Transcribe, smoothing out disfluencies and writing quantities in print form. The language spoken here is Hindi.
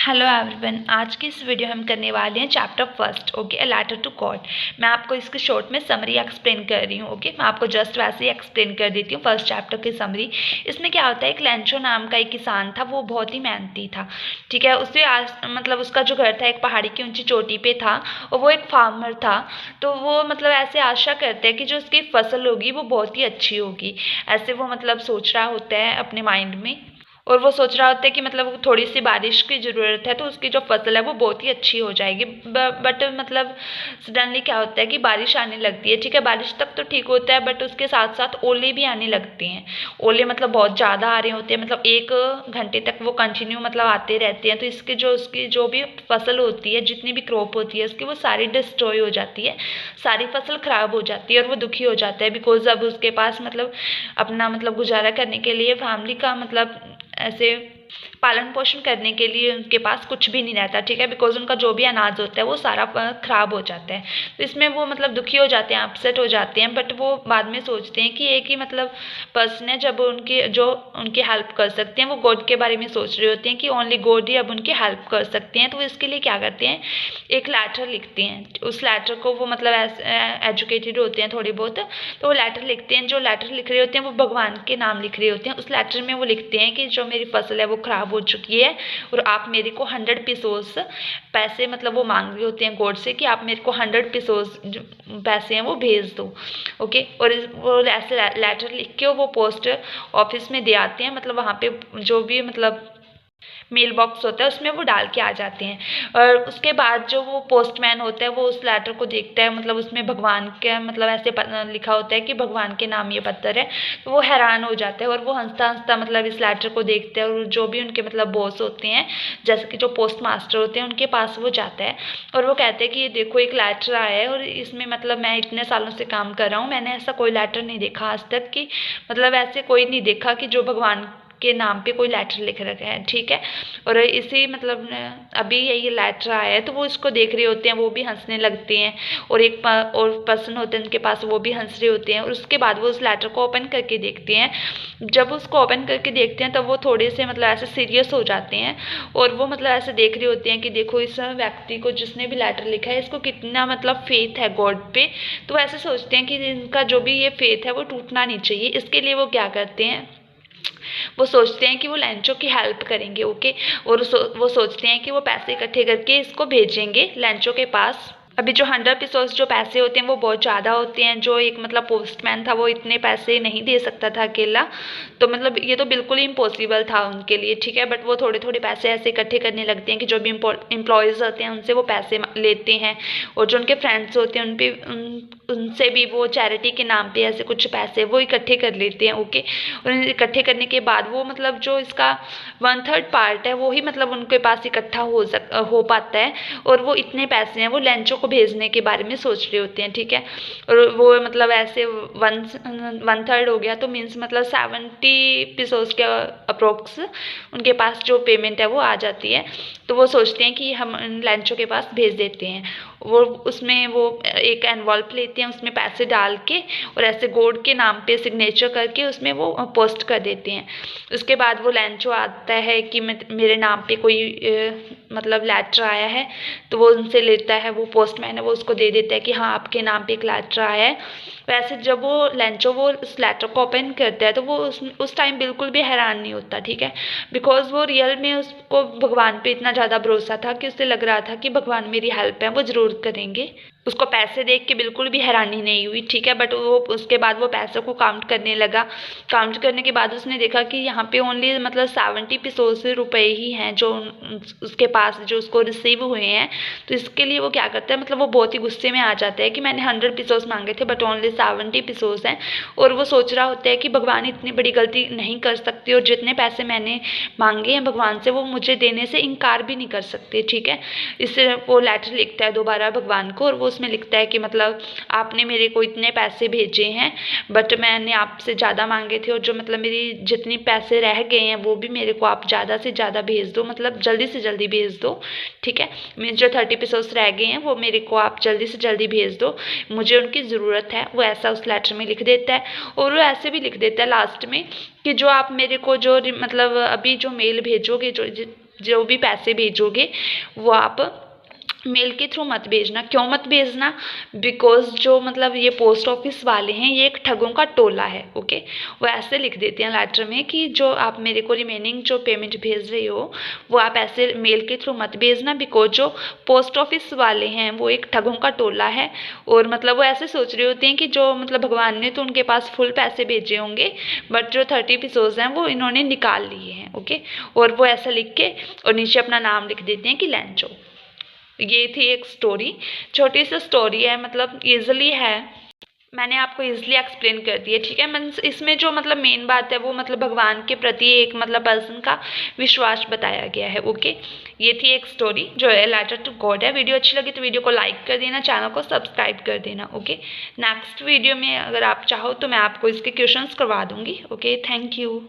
हेलो एवरीवन, आज की इस वीडियो हम करने वाले हैं chapter first. Okay, a letter to God. मैं आपको इसके शॉर्ट में समरी एक्सप्लेन कर रही हूँ। ओके, मैं आपको जस्ट वैसे ही एक्सप्लेन कर देती हूँ फर्स्ट चैप्टर की समरी। इसमें क्या होता है, एक लेंचो नाम का एक किसान था, वो बहुत ही मेहनती था। ठीक है, उससे आज मतलब उसका जो घर था एक पहाड़ी की ऊंची चोटी पे था और वो एक फार्मर था। तो वो मतलब ऐसे आशा करते हैं कि जो उसकी फसल होगी वो बहुत ही अच्छी होगी। ऐसे वो मतलब सोच रहा होता है अपने माइंड में, और वो सोच रहा होता है कि मतलब थोड़ी सी बारिश की ज़रूरत है तो उसकी जो फसल है वो बहुत ही अच्छी हो जाएगी। बट मतलब सडनली क्या होता है कि बारिश आने लगती है। ठीक है, बारिश तक तो ठीक होता है, बट उसके साथ साथ ओले भी आने लगते हैं। ओले मतलब बहुत ज़्यादा आ रहे होते हैं, मतलब 1 घंटे तक वो कंटिन्यू मतलब आते रहते हैं। तो उसकी जो भी फसल होती है, जितनी भी क्रॉप होती है उसकी, वो सारी डिस्ट्रॉय हो जाती है, सारी फसल खराब हो जाती है और वो दुखी हो जाता है। बिकॉज अब उसके पास मतलब अपना मतलब गुजारा करने के लिए, फैमिली का मतलब ऐसे पालन पोषण करने के लिए उनके पास कुछ भी नहीं रहता। ठीक है, बिकॉज उनका जो भी अनाज होता है वो सारा खराब हो जाता है। तो इसमें वो मतलब दुखी हो जाते हैं, अपसेट हो जाते हैं। बट वो बाद में सोचते हैं कि एक ही मतलब पर्सन है जब उनकी हेल्प कर सकते हैं, वो गॉड के बारे में सोच रहे होते हैं कि ओनली गॉड ही अब उनकी हेल्प कर सकते हैं। तो इसके लिए क्या करते हैं, एक लेटर लिखते हैं। उस लेटर को वो मतलब एजुकेटेड होते हैं थोड़ी बहुत, तो वो लेटर लिखते हैं। जो लेटर लिख रहे होते हैं वो भगवान के नाम लिख रहे होते हैं। उस लेटर में वो लिखते हैं कि जो मेरी फसल है वो खराब हो चुकी है और आप मेरे को 100 पिसोस पैसे मतलब वो मांग रहे होते हैं गॉड से कि आप मेरे को 100 पिसोस जो पैसे हैं वो भेज दो। ओके, और वो ऐसे लेटर लिख के वो पोस्ट ऑफिस में दे आते हैं। मतलब वहाँ पे जो भी मतलब मेल बॉक्स होता है उसमें वो डाल के आ जाते हैं। और उसके बाद जो वो पोस्टमैन होता है वो उस लेटर को देखता है, मतलब उसमें भगवान के मतलब ऐसे लिखा होता है कि भगवान के नाम ये पत्थर है। तो वो हैरान हो जाता है और वो हंसता हंसता मतलब इस लेटर को देखते हैं। और जो भी उनके मतलब बॉस होते हैं, जैसे कि जो पोस्ट मास्टर होते हैं, उनके पास वो जाता है और वो कहते हैं कि ये देखो एक लेटर आया है और इसमें मतलब मैं इतने सालों से काम कर रहा हूँ, मैंने ऐसा कोई लेटर नहीं देखा आज तक कि मतलब ऐसे कोई नहीं देखा कि जो भगवान के नाम पे कोई लेटर लिख रखा है। ठीक है, और इसी मतलब अभी यही लेटर आया है तो वो इसको देख रहे होते हैं, वो भी हंसने लगते हैं। और और पर्सन होते हैं उनके पास, वो भी हंस रहे होते हैं। और उसके बाद वो उस लेटर को ओपन करके देखते हैं। जब उसको ओपन करके देखते हैं तब वो थोड़े से मतलब ऐसे सीरियस हो जाते हैं और वो मतलब ऐसे देख रहे होते हैं कि देखो इस व्यक्ति को जिसने भी लेटर लिखा है इसको कितना मतलब फेथ है गॉड पे। तो ऐसे सोचते हैं कि इनका जो भी ये फेथ है वो टूटना नहीं चाहिए। इसके लिए वो क्या करते हैं, वो सोचते हैं कि वो लैंचो की हेल्प करेंगे। ओके, और वो सोचते हैं कि वो पैसे इकट्ठे करके इसको भेजेंगे लैंचो के पास। अभी जो 100 पिसोस जो पैसे होते हैं वो बहुत ज़्यादा होते हैं। जो एक मतलब पोस्टमैन था वो इतने पैसे नहीं दे सकता था अकेला, तो मतलब ये तो बिल्कुल ही इम्पॉसिबल था उनके लिए। ठीक है, बट वो थोड़े थोड़े पैसे ऐसे इकट्ठे करने लगते हैं कि जो भी एम्प्लॉयज़ होते हैं उनसे वो पैसे लेते हैं। और जो उनके फ्रेंड्स होते हैं उनसे भी वो चैरिटी के नाम पे ऐसे कुछ पैसे वो इकट्ठे कर लेते हैं। ओके, और इकट्ठे करने के बाद वो मतलब जो इसका 1/3 पार्ट है वो ही मतलब उनके पास इकट्ठा हो पाता है। और वो इतने पैसे हैं वो लैंचो को भेजने के बारे में सोच रहे होते हैं। ठीक है, और वो मतलब ऐसे 1/3 हो गया तो मीन्स मतलब 70 पिसोस के अप्रोक्स उनके पास जो पेमेंट है वो आ जाती है। तो वो सोचते हैं कि हम लैंचो के पास भेज देते हैं। वो उसमें वो एक एनवॉल्प लेते हैं, उसमें पैसे डाल के और ऐसे गॉड के नाम पे सिग्नेचर करके उसमें वो पोस्ट कर देते हैं। उसके बाद वो लैंचो आता है कि मेरे नाम पे कोई मतलब लेटर आया है। तो वो उनसे लेता है, वो पोस्टमैन है वो उसको दे देता है कि हाँ आपके नाम पे एक लेटर आया है। वैसे जब वो लैंचो वो उस लेटर को ओपन करता है तो वो उस टाइम बिल्कुल भी हैरान नहीं होता। ठीक है, बिकॉज वो रियल में उसको भगवान पे इतना ज़्यादा भरोसा था कि उसे लग रहा था कि भगवान मेरी हेल्प है वो ज़रूर करेंगे। उसको पैसे देख के बिल्कुल भी हैरानी नहीं हुई। ठीक है, बट वो उसके बाद वो पैसों को काउंट करने लगा। काउंट करने के बाद उसने देखा कि यहाँ पे ओनली मतलब 70 पिसोस रुपए ही हैं जो उसके पास जो उसको रिसीव हुए हैं। तो इसके लिए वो क्या करता है, मतलब वो बहुत ही गुस्से में आ जाता है कि मैंने 100 पिसोस मांगे थे बट ओनली 70 पिसोस हैं। और वो सोच रहा होता है कि भगवान इतनी बड़ी गलती नहीं कर सकते और जितने पैसे मैंने मांगे हैं भगवान से वो मुझे देने से इनकार भी नहीं कर सकते। ठीक है, इससे वो लेटर लिखता है दोबारा भगवान को और वो उसमें लिखता है कि मतलब आपने मेरे को इतने पैसे भेजे हैं बट मैंने आपसे ज़्यादा मांगे थे और जो मतलब मेरी जितनी पैसे रह गए हैं वो भी मेरे को आप ज़्यादा से ज़्यादा भेज दो, मतलब जल्दी से जल्दी भेज दो। ठीक है, मीन्स जो 30 पिसोस रह गए हैं वो मेरे को आप जल्दी से जल्दी भेज दो, मुझे उनकी ज़रूरत है। वो ऐसा उस लेटर में लिख देता है। और वो ऐसे भी लिख देता है लास्ट में कि जो आप मेरे को जो मतलब अभी जो मेल भेजोगे, जो भी पैसे भेजोगे वो आप मेल के थ्रू मत भेजना। क्यों मत भेजना? बिकॉज जो मतलब ये पोस्ट ऑफिस वाले हैं ये एक ठगों का टोला है। ओके, वो ऐसे लिख देते हैं लेटर में कि जो आप मेरे को रिमेनिंग जो पेमेंट भेज रहे हो वो आप ऐसे मेल के थ्रू मत भेजना, बिकॉज जो पोस्ट ऑफिस वाले हैं वो एक ठगों का टोला है। और मतलब वो ऐसे सोच रहे होते हैं कि जो मतलब भगवान ने तो उनके पास फुल पैसे भेजे होंगे, बट जो 30 एपिसोड्स हैं वो इन्होंने निकाल लिए हैं। ओके, और वो ऐसा लिख के और नीचे अपना नाम लिख देते हैं कि लैंचो। ये थी एक स्टोरी, छोटी सी स्टोरी है, मतलब ईजिली है, मैंने आपको ईजिली एक्सप्लेन कर दिया। ठीक है, मीन्स इसमें जो मतलब मेन बात है वो मतलब भगवान के प्रति एक मतलब पर्सन का विश्वास बताया गया है। ओके, ये थी एक स्टोरी जो है लेटर टू गॉड है। वीडियो अच्छी लगी तो वीडियो को लाइक कर देना, चैनल को सब्सक्राइब कर देना। ओके, नेक्स्ट वीडियो में अगर आप चाहो तो मैं आपको इसके क्वेश्चंस करवा दूंगी। Okay, thank you.